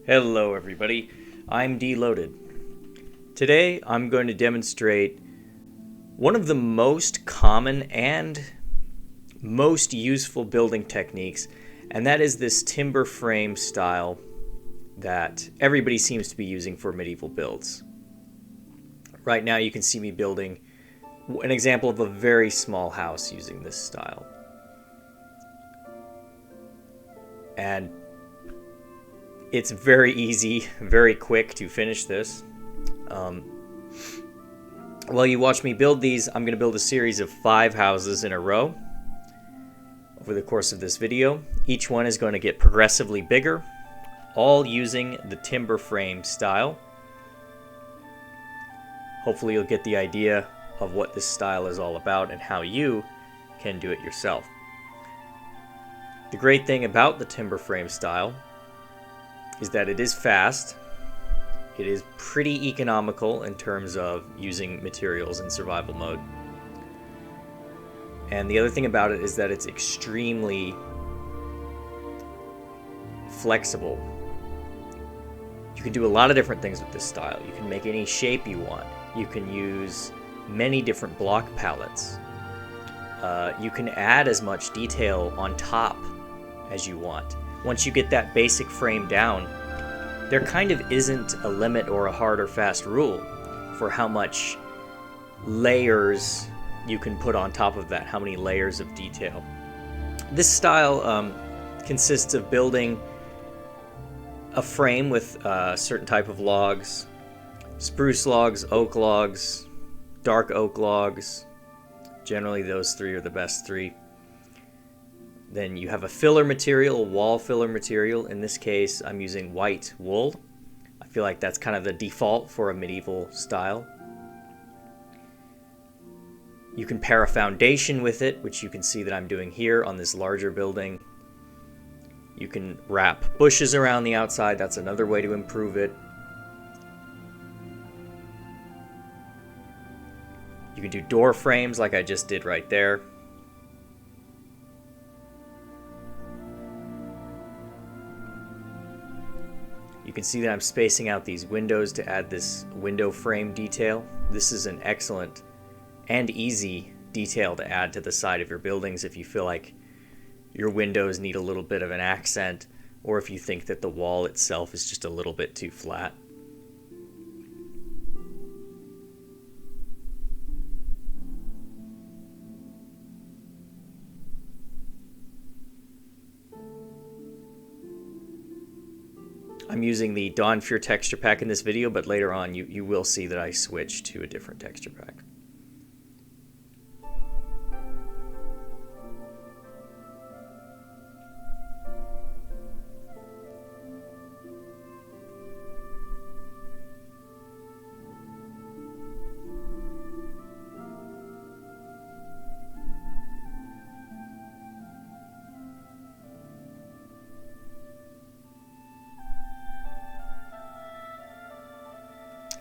Hello everybody, I'm Deloaded. Today I'm going to demonstrate one of the most common and most useful building techniques, and that is this timber frame style that everybody seems to be using for medieval builds. Right now you can see me building an example of a very small house using this style. And it's very easy, very quick to finish this. While you watch me build these, I'm going to build a series of 5 houses in a row over the course of this video. Each one is going to get progressively bigger, all using the timber frame style. Hopefully you'll get the idea of what this style is all about and how you can do it yourself. The great thing about the timber frame style is that it is fast, it is pretty economical in terms of using materials in survival mode, and the other thing about it is that it's extremely flexible. You can do a lot of different things with this style. You can make any shape you want. You can use many different block palettes. You can add as much detail on top as you want. Once you get that basic frame down, there kind of isn't a limit or a hard or fast rule for how much layers you can put on top of that, how many layers of detail. This style consists of building a frame with a certain type of logs, spruce logs, oak logs, dark oak logs. Generally those 3 are the best 3. Then you have a filler material, a wall filler material. In this case, I'm using white wool. I feel like that's kind of the default for a medieval style. You can pair a foundation with it, which you can see that I'm doing here on this larger building. You can wrap bushes around the outside. That's another way to improve it. You can do door frames like I just did right there. You can see that I'm spacing out these windows to add this window frame detail. This is an excellent and easy detail to add to the side of your buildings if you feel like your windows need a little bit of an accent, or if you think that the wall itself is just a little bit too flat. I'm using the Dawn Fear texture pack in this video, but later on you will see that I switch to a different texture pack.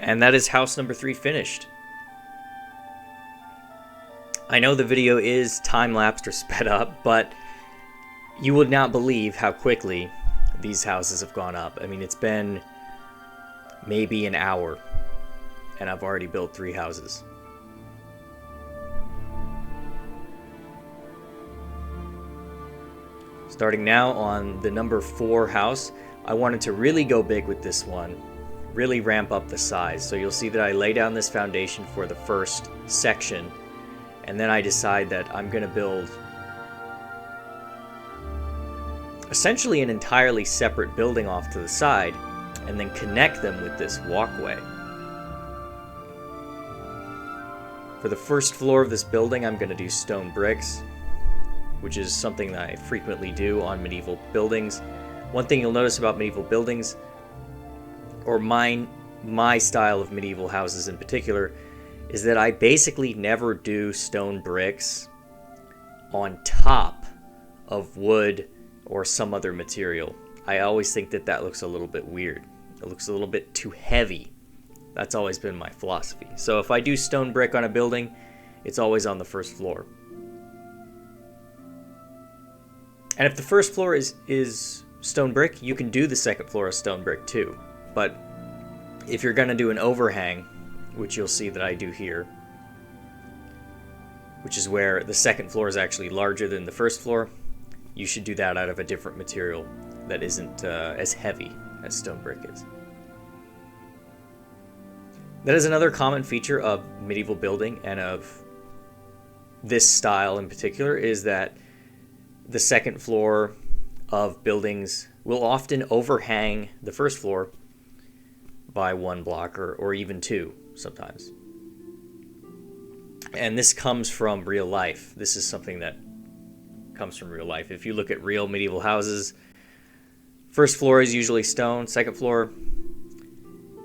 And that is house number 3 finished. I know the video is time-lapsed or sped up, but you would not believe how quickly these houses have gone up. I mean, it's been maybe an hour, and I've already built 3 houses. Starting now on the number 4 house, I wanted to really go big with this one. Really ramp up the size. So you'll see that I lay down this foundation for the first section, and then I decide that I'm going to build essentially an entirely separate building off to the side and then connect them with this walkway. For the first floor of this building, I'm going to do stone bricks, which is something that I frequently do on medieval buildings. One thing you'll notice about medieval buildings, or my style of medieval houses in particular, is that I basically never do stone bricks on top of wood or some other material. I always think that that looks a little bit weird. It looks a little bit too heavy. That's always been my philosophy. So if I do stone brick on a building, it's always on the first floor. And if the first floor is stone brick, you can do the second floor of stone brick too. But if you're going to do an overhang, which you'll see that I do here, which is where the second floor is actually larger than the first floor, you should do that out of a different material that isn't as heavy as stone brick is. That is another common feature of medieval building and of this style in particular, is that the second floor of buildings will often overhang the first floor by 1 block or even 2 sometimes. And this comes from real life. This is something that comes from real life. If you look at real medieval houses, first floor is usually stone, second floor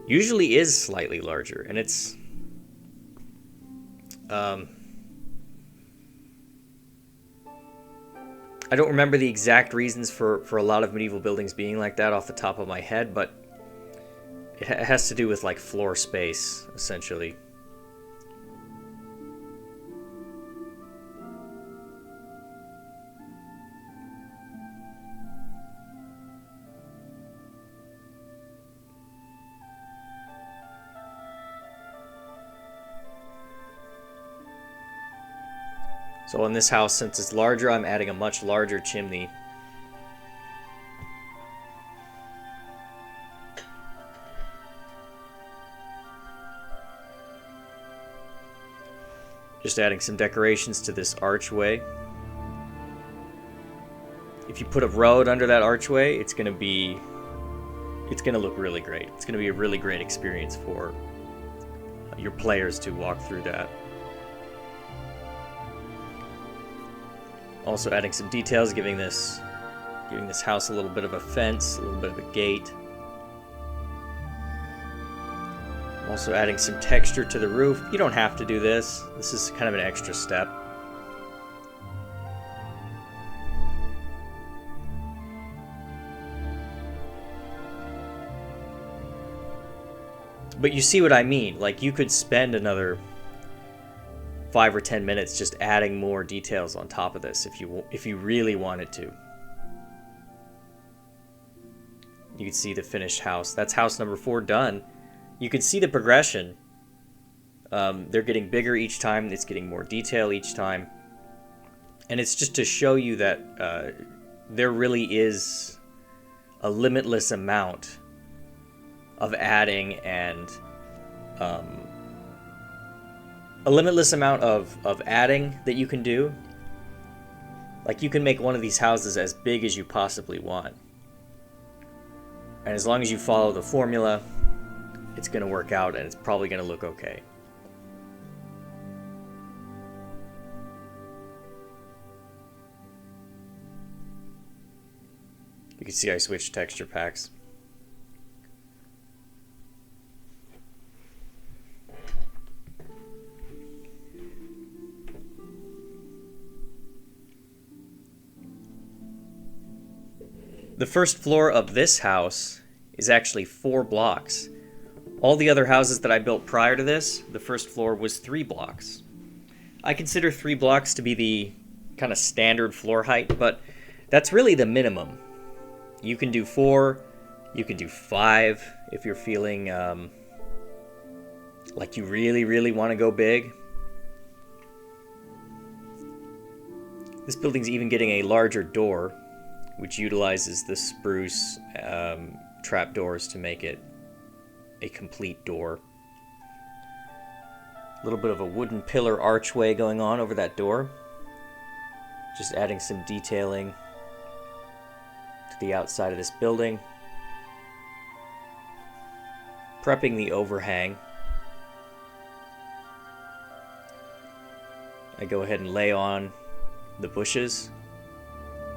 usually is slightly larger, and it's I don't remember the exact reasons for a lot of medieval buildings being like that off the top of my head, but it has to do with like floor space, essentially. So in this house, since it's larger, I'm adding a much larger chimney. Just adding some decorations to this archway. If you put a road under that archway, it's gonna look really great. It's gonna be a really great experience for your players to walk through that. Also adding some details, giving this house a little bit of a fence, a little bit of a gate. Also adding some texture to the roof. You don't have to do this. This is kind of an extra step. But you see what I mean. Like, you could spend another 5 or 10 minutes just adding more details on top of this if you really wanted to. You can see the finished house. That's house number 4 done. You can see the progression. They're getting bigger each time. It's getting more detail each time. And it's just to show you that there really is a limitless amount of adding and a limitless amount of adding that you can do. Like, you can make one of these houses as big as you possibly want. And as long as you follow the formula, it's going to work out and it's probably going to look okay. You can see I switched texture packs. The first floor of this house is actually 4 blocks. All the other houses that I built prior to this, the first floor was 3 blocks. I consider 3 blocks to be the kind of standard floor height, but that's really the minimum. You can do 4, you can do 5 if you're feeling like you really, really want to go big. This building's even getting a larger door, which utilizes the spruce trapdoors to make it a complete door. A little bit of a wooden pillar archway going on over that door. Just adding some detailing to the outside of this building. Prepping the overhang. I go ahead and lay on the bushes.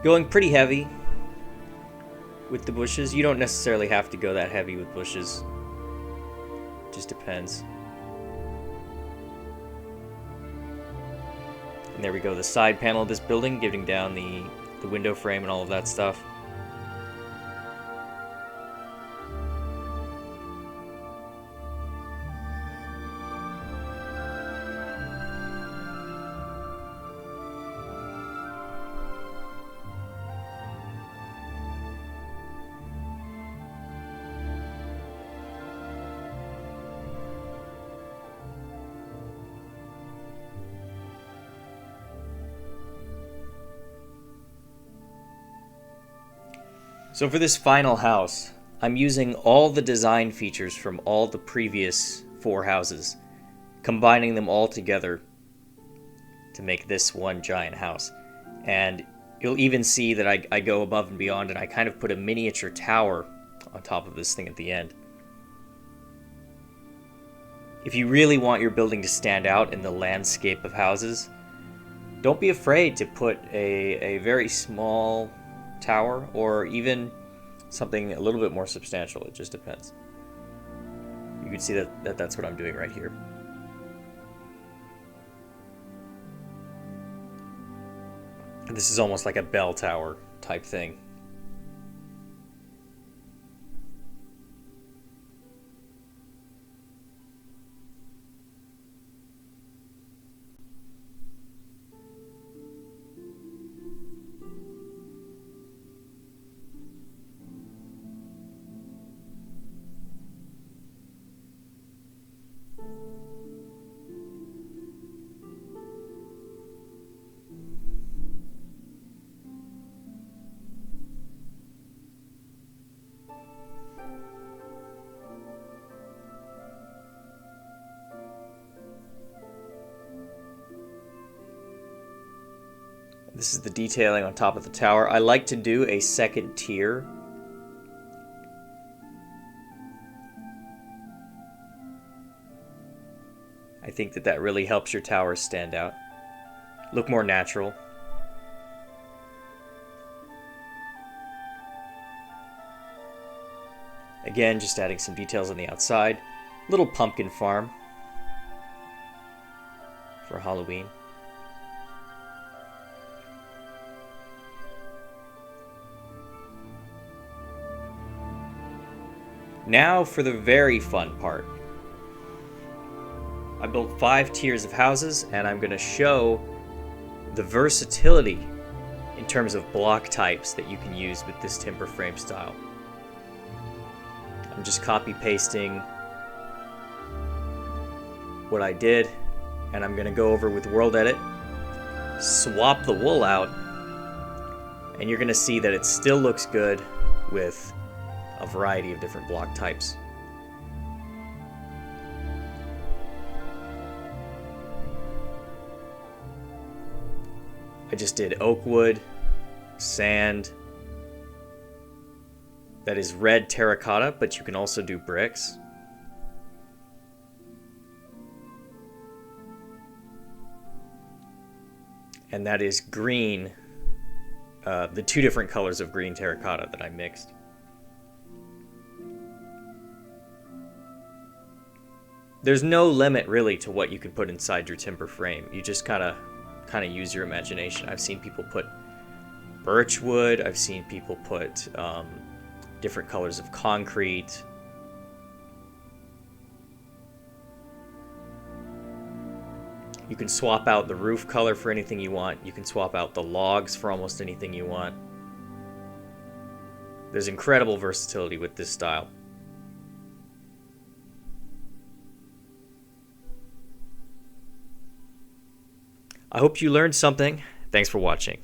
Going pretty heavy with the bushes. You don't necessarily have to go that heavy with bushes. Just depends. And there we go, the side panel of this building, giving down the window frame and all of that stuff. So for this final house, I'm using all the design features from all the previous 4 houses, combining them all together to make this one giant house. And you'll even see that I go above and beyond, and I kind of put a miniature tower on top of this thing at the end. If you really want your building to stand out in the landscape of houses, don't be afraid to put a very small tower, or even something a little bit more substantial. It just depends. You can see that's what I'm doing right here. And this is almost like a bell tower type thing. This is the detailing on top of the tower. I like to do a second tier. I think that really helps your towers stand out, look more natural. Again, just adding some details on the outside. Little pumpkin farm for Halloween. Now for the very fun part. I built 5 tiers of houses, and I'm going to show the versatility in terms of block types that you can use with this timber frame style. I'm just copy pasting what I did, and I'm going to go over with World Edit, swap the wool out, and you're going to see that it still looks good with a variety of different block types. I just did oak wood, sand, that is red terracotta, but you can also do bricks. And that is green, the 2 different colors of green terracotta that I mixed. There's no limit really to what you can put inside your timber frame. You just kind of use your imagination. I've seen people put birch wood. I've seen people put different colors of concrete. You can swap out the roof color for anything you want. You can swap out the logs for almost anything you want. There's incredible versatility with this style. I hope you learned something. Thanks for watching.